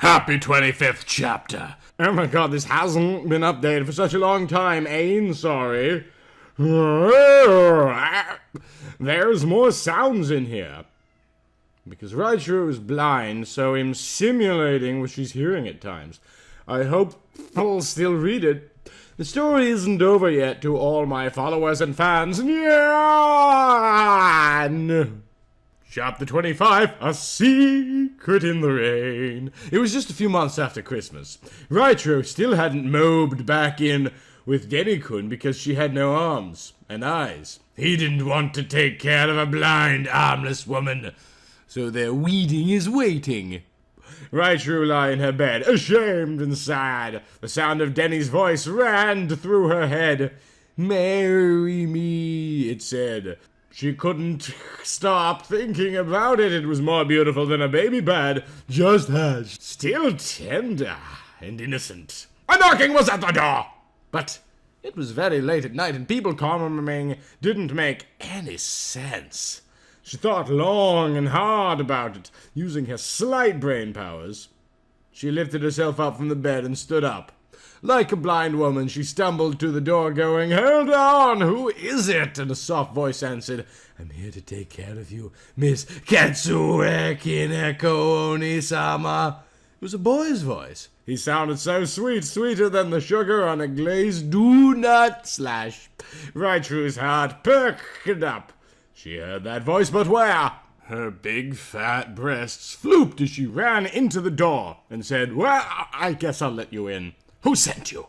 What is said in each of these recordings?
Happy 25th chapter. Oh my god, this hasn't been updated for such a long time. Ain't sorry. There's more sounds in here. Because Raichiro is blind, so I'm simulating what she's hearing at times. I hope I'll still read it. The story isn't over yet to all my followers and fans. Chapter 25, A Secret in the Rain. It was just a few months after Christmas. Raichiro still hadn't mobed back in with Denny-kun because she had no arms and eyes. He didn't want to take care of a blind, armless woman, so their weeding is waiting. Raichiro lay in her bed, ashamed and sad. The sound of Denny's voice ran through her head. "Marry me," it said. She couldn't stop thinking about it. It was more beautiful than a baby bed, just hatched. Still tender and innocent. A knocking was at the door! But it was very late at night and people coming didn't make any sense. She thought long and hard about it, using her slight brain powers. She lifted herself up from the bed and stood up. Like a blind woman, she stumbled to the door going, "Hold on, who is it?" And a soft voice answered, "I'm here to take care of you, Miss Katsueki Neko Oni-sama." It was a boy's voice. He sounded so sweet, sweeter than the sugar on a glazed donut slash. Raichiro's heart perked up. She heard that voice, but where? Her big fat breasts flooped as she ran into the door and said, "Well, I guess I'll let you in." "Who sent you?"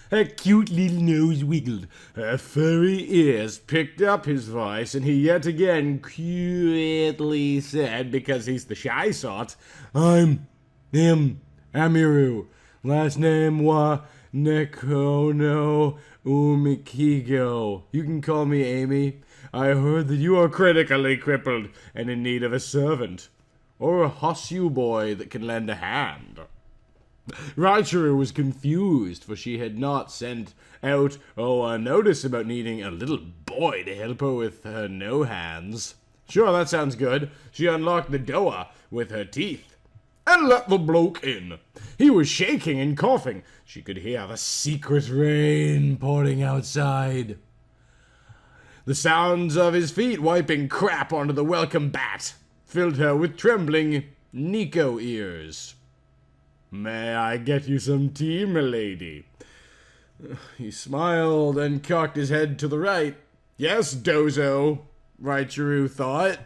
Her cute little nose wiggled. Her furry ears picked up his voice, and he yet again quietly said, because he's the shy sort, "I'm Amiru. Last name wa Nekono Umikigo. You can call me Amy. I heard that you are critically crippled and in need of a servant, or a Hosyu boy that can lend a hand." Raichiro was confused, for she had not sent out a notice about needing a little boy to help her with her no hands. Sure, that sounds good. She unlocked the door with her teeth and let the bloke in. He was shaking and coughing. She could hear the secret rain pouring outside. The sounds of his feet wiping crap onto the welcome bat filled her with trembling Nico ears. "May I get you some tea, milady?" He smiled and cocked his head to the right. "Yes, dozo," Raichiro thought.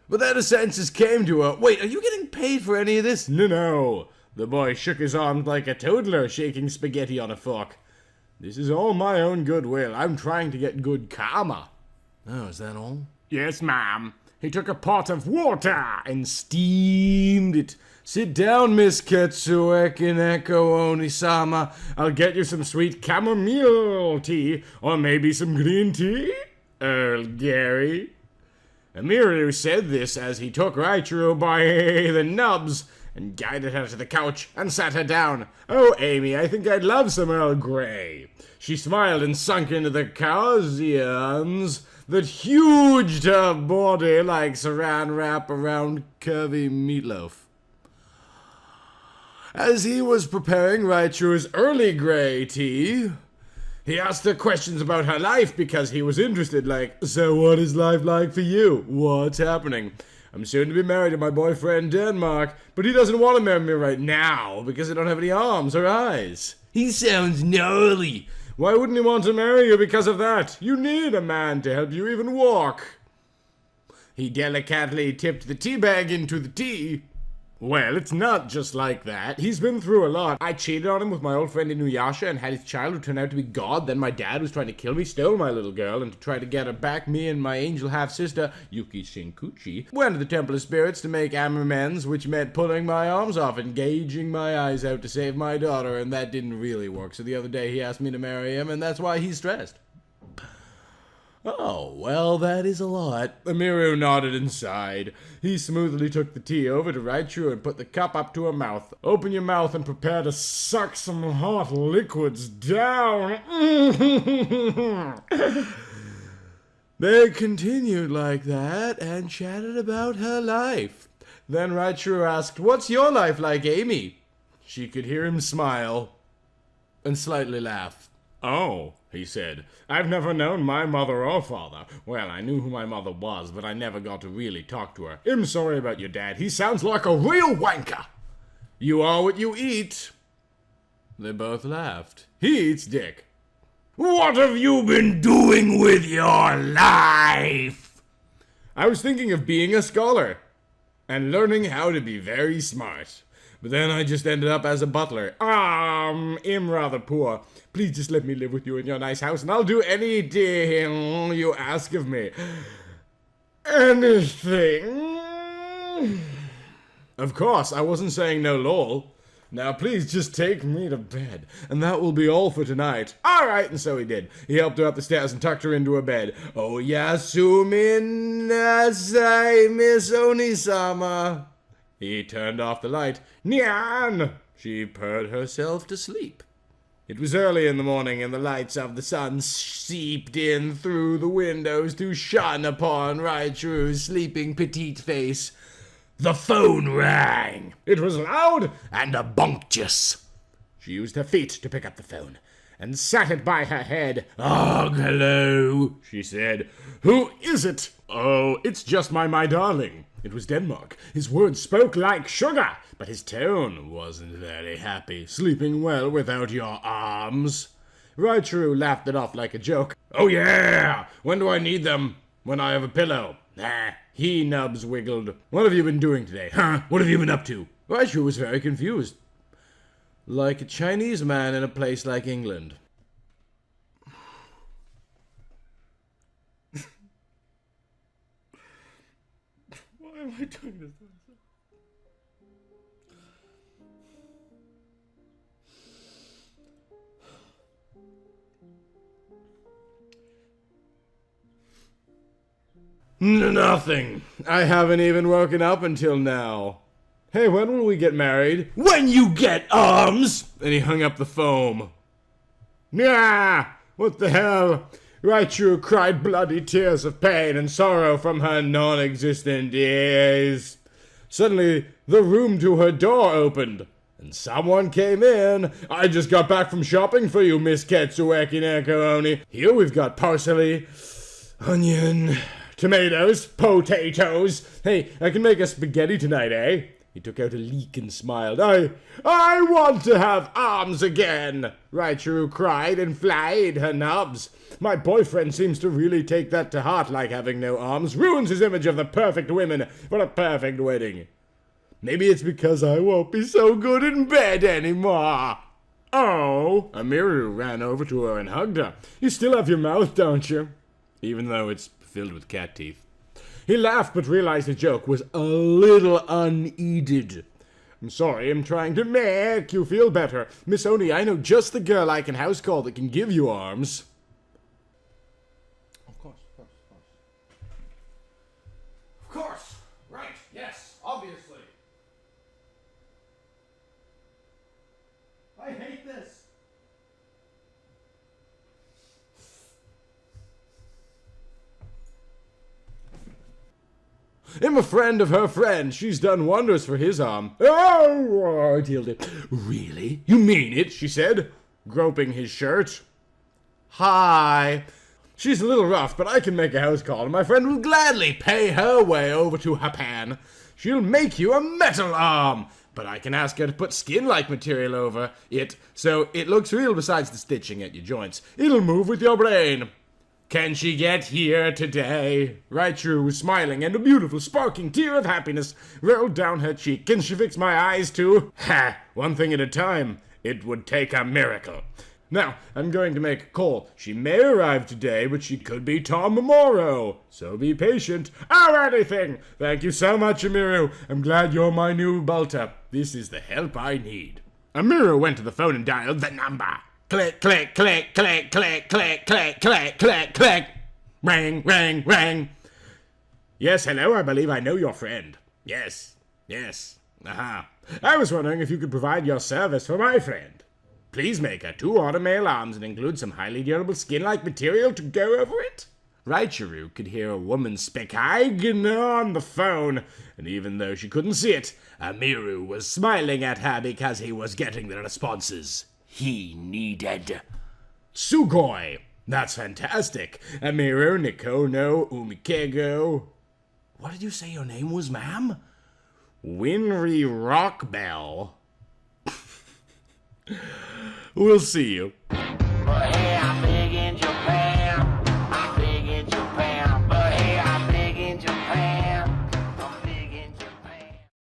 But then a senses came to her. "Wait, are you getting paid for any of this?" No. The boy shook his arms like a toddler shaking spaghetti on a fork. "This is all my own goodwill. I'm trying to get good karma." "Oh, is that all?" "Yes, ma'am." He took a pot of water and steamed it. "Sit down, Miss Katsueki Neko Oni-sama. I'll get you some sweet chamomile tea, or maybe some green tea, Earl Gary." Amiru said this as he took Raichiro by the nubs and guided her to the couch and sat her down. "Oh, Amy, I think I'd love some Earl Grey." She smiled and sunk into the cautions that huged her body like saran wrap around curvy meatloaf. As he was preparing Raichiro's early grey tea, he asked her questions about her life because he was interested, like, "So what is life like for you? What's happening? I'm soon to be married to my boyfriend Denmark, but he doesn't want to marry me right now because I don't have any arms or eyes." "He sounds gnarly." "Why wouldn't he want to marry you because of that? You need a man to help you even walk." He delicately tipped the tea bag into the tea. "Well, it's not just like that. He's been through a lot. I cheated on him with my old friend Inuyasha and had his child who turned out to be God. Then my dad was trying to kill me, stole my little girl, and to try to get her back, me and my angel half-sister, Yuki Shinkuchi, went to the Temple of Spirits to make amends, which meant pulling my arms off and gouging my eyes out to save my daughter, and that didn't really work. So the other day he asked me to marry him, and that's why he's stressed." "Oh, well, that is a lot." Amiru nodded and sighed. He smoothly took the tea over to Raichiro and put the cup up to her mouth. "Open your mouth and prepare to suck some hot liquids down." They continued like that and chatted about her life. Then Raichiro asked, "What's your life like, Amy?" She could hear him smile and slightly laugh. "Oh," he said, "I've never known my mother or father. Well, I knew who my mother was, but I never got to really talk to her. I'm sorry about your dad. He sounds like a real wanker. You are what you eat." They both laughed. He eats dick. "What have you been doing with your life?" "I was thinking of being a scholar and learning how to be very smart. But then I just ended up as a butler. I'm rather poor. Please just let me live with you in your nice house, and I'll do anything you ask of me. Anything." Of course, I wasn't saying no lol. "Now please just take me to bed, and that will be all for tonight." "All right," and so he did. He helped her up the stairs and tucked her into her bed. "Oh, yasumi nasai, Miss Onisama." He turned off the light. "Nyan!" She purred herself to sleep. It was early in the morning, and the lights of the sun seeped in through the windows to shine upon Raichu's sleeping petite face. The phone rang. It was loud and obnoxious. She used her feet to pick up the phone and sat it by her head. "Oh, hello," she said. "Who is it?" "Oh, it's just my darling." It was Denmark. His words spoke like sugar, but his tone wasn't very happy. "Sleeping well without your arms?" Raichu laughed it off like a joke. "Oh yeah! When do I need them? When I have a pillow." "Nah." He nubs wiggled. "What have you been doing today? Huh? What have you been up to?" Raichu was very confused. Like a Chinese man in a place like England. Why am I doing this? Nothing. I haven't even woken up until now. Hey, when will we get married? When you get arms! And he hung up the phone. Nah! What the hell? Raichu cried bloody tears of pain and sorrow from her non-existent ears. Suddenly, the room to her door opened, and someone came in. "I just got back from shopping for you, Miss Ketsueki Nakaoni. Here we've got parsley, onion, tomatoes, potatoes. Hey, I can make a spaghetti tonight, eh?" He took out a leek and smiled. I want to have arms again!" Raichu cried and flayed her nubs. "My boyfriend seems to really take that to heart, like having no arms. Ruins his image of the perfect women for a perfect wedding. Maybe it's because I won't be so good in bed anymore." "Oh!" Amiru ran over to her and hugged her. "You still have your mouth, don't you?" Even though it's filled with cat teeth. He laughed but realized the joke was a little unneeded. "I'm sorry, I'm trying to make you feel better. Miss Oni, I know just the girl I can house call that can give you arms." Of course. Of course! Right, yes, obviously. I hate this. I'm a friend of her friend. She's done wonders for his arm. "Oh," I yelled it. "Really? You mean it?" she said, groping his shirt. "Hi. She's a little rough, but I can make a house call, and my friend will gladly pay her way over to Japan. She'll make you a metal arm, but I can ask her to put skin-like material over it, so it looks real besides the stitching at your joints. It'll move with your brain. Can she get here today?" Raichu was smiling, and a beautiful sparkling tear of happiness rolled down her cheek. "Can she fix my eyes too?" "Ha! One thing at a time. It would take a miracle. Now, I'm going to make a call. She may arrive today, but she could be tomorrow. So be patient." "Oh, anything! Thank you so much, Amiru. I'm glad you're my new Balta. This is the help I need." Amiru went to the phone and dialed the number. Click, click, click, click, click, click, click, click, click, click. Ring, ring, ring. "Yes, hello, I believe I know your friend." Yes. Aha. "I was wondering if you could provide your service for my friend. Please make her 2 automail arms and include some highly durable skin-like material to go over it." Raichuru could hear a woman speak on the phone, and even though she couldn't see it, Amiru was smiling at her because he was getting the responses he needed. Sugoi! That's fantastic. Amiru, Nikono, Umikego. What did you say your name was, ma'am? Winry Rockbell. We'll see you.